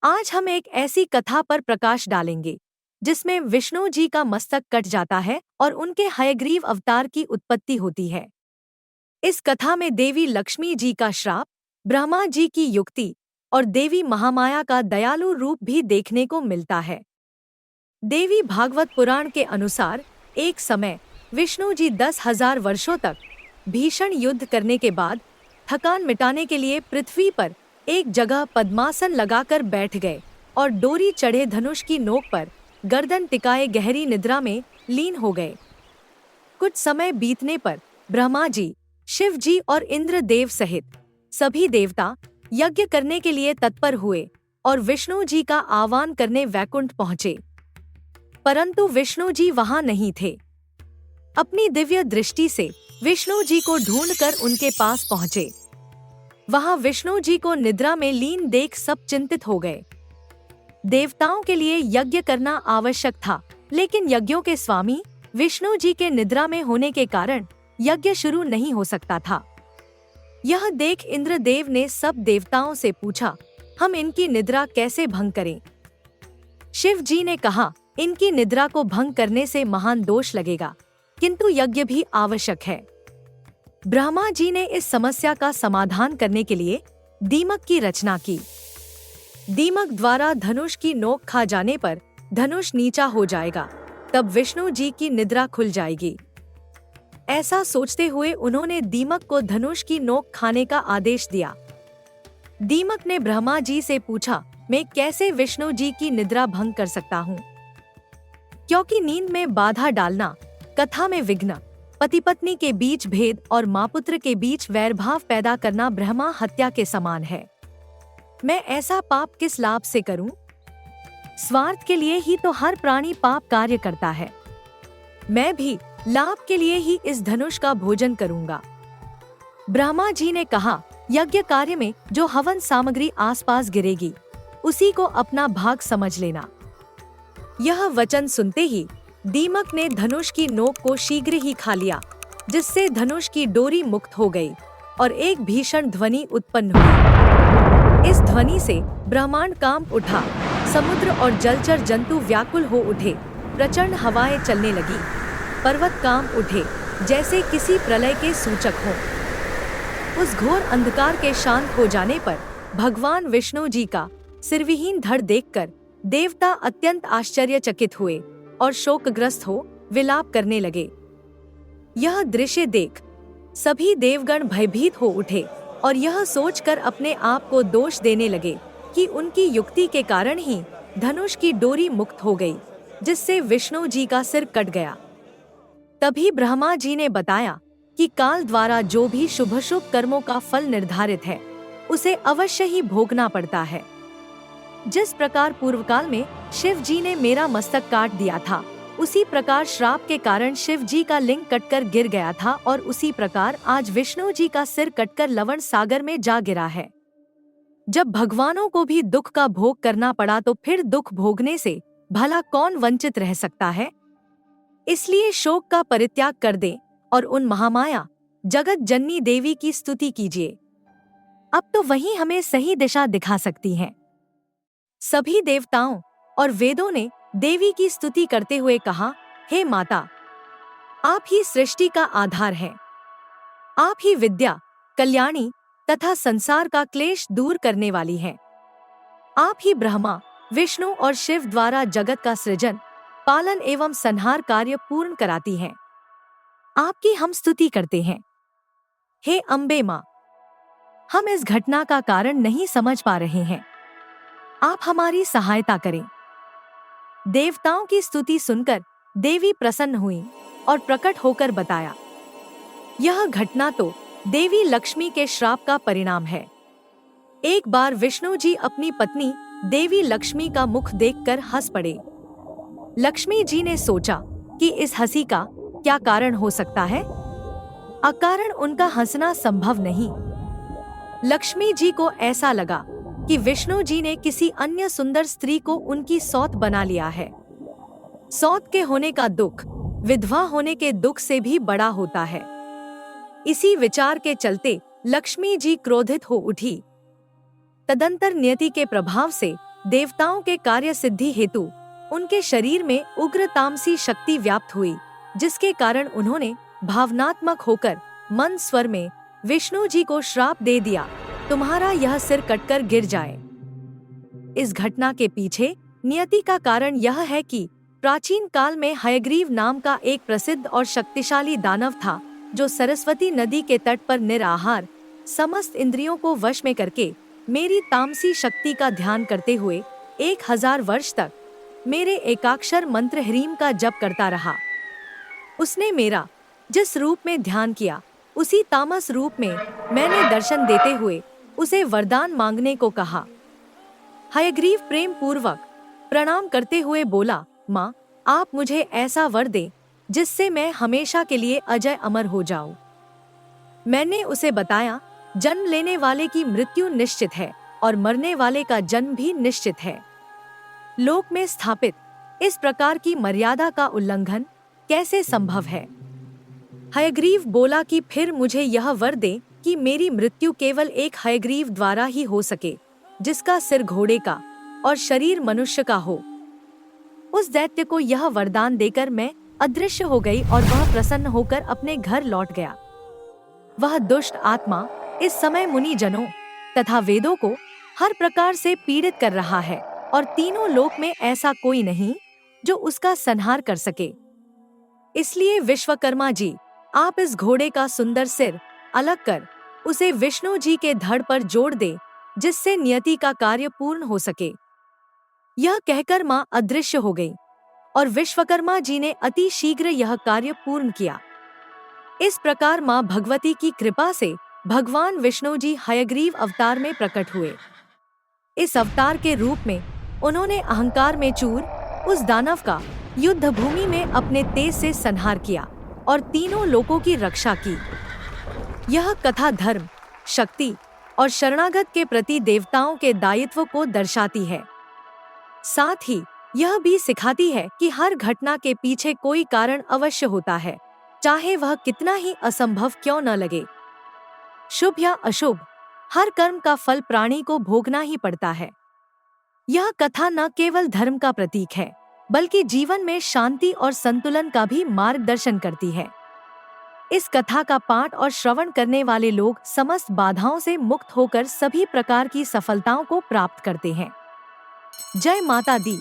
आज हम एक ऐसी कथा पर प्रकाश डालेंगे जिसमें विष्णु जी का मस्तक कट जाता है और उनके हयग्रीव अवतार की उत्पत्ति होती है। इस कथा में देवी लक्ष्मी जी का श्राप, ब्रह्मा जी की युक्ति और देवी महामाया का दयालु रूप भी देखने को मिलता है। देवी भागवत पुराण के अनुसार एक समय विष्णु जी 10,000 वर्षों तक भीषण युद्ध करने के बाद थकान मिटाने के लिए पृथ्वी पर एक जगह पद्मासन लगाकर बैठ गए और डोरी चढ़े धनुष की नोक पर गर्दन टिकाए गहरी निद्रा में लीन हो गए। कुछ समय बीतने पर ब्रह्मा जी, शिव जी और इंद्र देव सहित सभी देवता यज्ञ करने के लिए तत्पर हुए और विष्णु जी का आह्वान करने वैकुंठ पहुंचे, परंतु विष्णु जी वहां नहीं थे। अपनी दिव्य दृष्टि से विष्णु जी को ढूंढकर उनके पास पहुंचे। वहां विष्णु जी को निद्रा में लीन देख सब चिंतित हो गए। देवताओं के लिए यज्ञ करना आवश्यक था, लेकिन यज्ञों के स्वामी विष्णु जी के निद्रा में होने के कारण यज्ञ शुरू नहीं हो सकता था। यह देख इंद्रदेव ने सब देवताओं से पूछा, हम इनकी निद्रा कैसे भंग करें? शिव जी ने कहा, इनकी निद्रा को भंग करने से महान दोष लगेगा, किंतु यज्ञ भी आवश्यक है। ब्रह्मा जी ने इस समस्या का समाधान करने के लिए दीमक की रचना की। दीमक द्वारा धनुष की नोक खा जाने पर धनुष नीचा हो जाएगा, तब विष्णु जी की निद्रा खुल जाएगी। ऐसा सोचते हुए उन्होंने दीमक को धनुष की नोक खाने का आदेश दिया। दीमक ने ब्रह्मा जी से पूछा, मैं कैसे विष्णु जी की निद्रा भंग कर सकता हूँ? क्योंकि नींद में बाधा डालना, कथा में विघ्न, पति पत्नी के बीच भेद और माँ पुत्र के बीच वैरभाव पैदा करना ब्रह्मा हत्या के समान है। मैं ऐसा पाप किस लाभ से करूं? स्वार्थ के लिए ही तो हर प्राणी पाप कार्य करता है। मैं भी लाभ के लिए ही इस धनुष का भोजन करूंगा। ब्रह्मा जी ने कहा, यज्ञ कार्य में जो हवन सामग्री आसपास गिरेगी, उसी को अपना भाग समझ लेना। यह वचन सुनते ही दीमक ने धनुष की नोक को शीघ्र ही खा लिया, जिससे धनुष की डोरी मुक्त हो गई और एक भीषण ध्वनि उत्पन्न हुई। इस ध्वनि से ब्रह्मांड कांप उठा, समुद्र और जलचर जंतु व्याकुल हो उठे, प्रचंड हवाएं चलने लगी, पर्वत कांप उठे जैसे किसी प्रलय के सूचक हों। उस घोर अंधकार के शांत हो जाने पर भगवान विष्णु जी का सिरविहीन धड़ देखकर देवता अत्यंत आश्चर्यचकित हुए और शोकग्रस्त हो विलाप करने लगे। यह दृश्य देख सभी देवगण भयभीत हो उठे और यह सोचकर अपने आप को दोष देने लगे कि उनकी युक्ति के कारण ही धनुष की डोरी मुक्त हो गई, जिससे विष्णु जी का सिर कट गया। तभी ब्रह्मा जी ने बताया कि काल द्वारा जो भी शुभ शुभ कर्मों का फल निर्धारित है, उसे अवश्य ही भोगना पड़ता है। जिस प्रकार पूर्व काल में शिव जी ने मेरा मस्तक काट दिया था, उसी प्रकार श्राप के कारण शिव जी का लिंग कटकर गिर गया था और उसी प्रकार आज विष्णु जी का सिर कटकर लवण सागर में जा गिरा है। जब भगवानों को भी दुख का भोग करना पड़ा तो फिर दुख भोगने से भला कौन वंचित रह सकता है? इसलिए शोक का परित्याग कर दें और उन महामाया जगत जननी देवी की स्तुति कीजिए। अब तो वही हमें सही दिशा दिखा सकती हैं। सभी देवताओं और वेदों ने देवी की स्तुति करते हुए कहा, हे माता, आप ही सृष्टि का आधार हैं। आप ही विद्या, कल्याणी तथा संसार का क्लेश दूर करने वाली हैं। आप ही ब्रह्मा, विष्णु और शिव द्वारा जगत का सृजन, पालन एवं संहार कार्य पूर्ण कराती हैं। आपकी हम स्तुति करते हैं। हे अम्बे माँ, हम इस घटना का कारण नहीं समझ पा रहे हैं, आप हमारी सहायता करें। देवताओं की स्तुति सुनकर देवी प्रसन्न हुई और प्रकट होकर बताया, यह घटना तो देवी लक्ष्मी के श्राप का परिणाम है। एक बार विष्णु जी अपनी पत्नी देवी लक्ष्मी का मुख देखकर हंस पड़े। लक्ष्मी जी ने सोचा कि इस हंसी का क्या कारण हो सकता है? अकारण उनका हंसना संभव नहीं। लक्ष्मी जी को ऐसा लगा कि विष्णु जी ने किसी अन्य सुंदर स्त्री को उनकी सौत बना लिया है। सौत के होने का दुख विधवा होने के दुख से भी बड़ा होता है। इसी विचार के चलते लक्ष्मी जी क्रोधित हो उठी। तदंतर नियति के प्रभाव से देवताओं के कार्य सिद्धि हेतु उनके शरीर में उग्र तामसी शक्ति व्याप्त हुई, जिसके कारण उन्होंने भावनात्मक होकर मंद स्वर में विष्णु जी को श्राप दे दिया, तुम्हारा यह सिर कटकर गिर जाए। इस घटना के पीछे नियति का कारण यह है कि प्राचीन काल में हयग्रीव नाम का एक प्रसिद्ध और शक्तिशाली दानव था, जो सरस्वती नदी के तट पर निराहार समस्त इंद्रियों को वश में करके मेरी तामसी शक्ति का ध्यान करते हुए 1000 वर्ष तक मेरे एकाक्षर मंत्र ह्रीम का जप करता रहा। उसने मेरा जिस रूप में ध्यान किया, उसी तामस रूप में मैंने दर्शन देते हुए उसे वरदान मांगने को कहा। हयग्रीव प्रेम पूर्वक प्रणाम करते हुए बोला, माँ, आप मुझे ऐसा वर दें जिससे मैं हमेशा के लिए अजय अमर हो जाऊं। मैंने उसे बताया, जन्म लेने वाले की मृत्यु निश्चित है और मरने वाले का जन्म भी निश्चित है। लोक में स्थापित इस प्रकार की मर्यादा का उल्लंघन कैसे संभव है? हयग्रीव बोला कि फिर मुझे यह वर दे कि मेरी मृत्यु केवल एक हयग्रीव द्वारा ही हो सके, जिसका सिर घोड़े का और शरीर मनुष्य का हो। उस दैत्य को यह वरदान देकर मैं अदृश्य हो गई और वह प्रसन्न होकर अपने घर लौट गया। वह दुष्ट आत्मा इस समय मुनि जनों तथा वेदों को हर प्रकार से पीड़ित कर रहा है और तीनों लोक में ऐसा कोई नहीं जो उसका संहार कर सके। इसलिए विश्वकर्मा जी, आप इस घोड़े का सुंदर सिर अलग कर उसे विष्णु जी के धड़ पर जोड़ दे, जिससे नियति का कार्य पूर्ण हो सके। यह कहकर मां अदृश्य हो गई और विश्वकर्मा जी ने अति शीघ्र यह कार्य पूर्ण किया। इस प्रकार मां भगवती की कृपा से भगवान विष्णु जी हयग्रीव अवतार में प्रकट हुए। इस अवतार के रूप में उन्होंने अहंकार में चूर उस दानव का युद्ध भूमि में अपने तेज से संहार किया और तीनों लोकों की रक्षा की। यह कथा धर्म, शक्ति और शरणागत के प्रति देवताओं के दायित्व को दर्शाती है। साथ ही यह भी सिखाती है कि हर घटना के पीछे कोई कारण अवश्य होता है, चाहे वह कितना ही असंभव क्यों न लगे। शुभ या अशुभ, हर कर्म का फल प्राणी को भोगना ही पड़ता है। यह कथा न केवल धर्म का प्रतीक है, बल्कि जीवन में शांति और संतुलन का भी मार्गदर्शन करती है। इस कथा का पाठ और श्रवण करने वाले लोग समस्त बाधाओं से मुक्त होकर सभी प्रकार की सफलताओं को प्राप्त करते हैं। जय माता दी।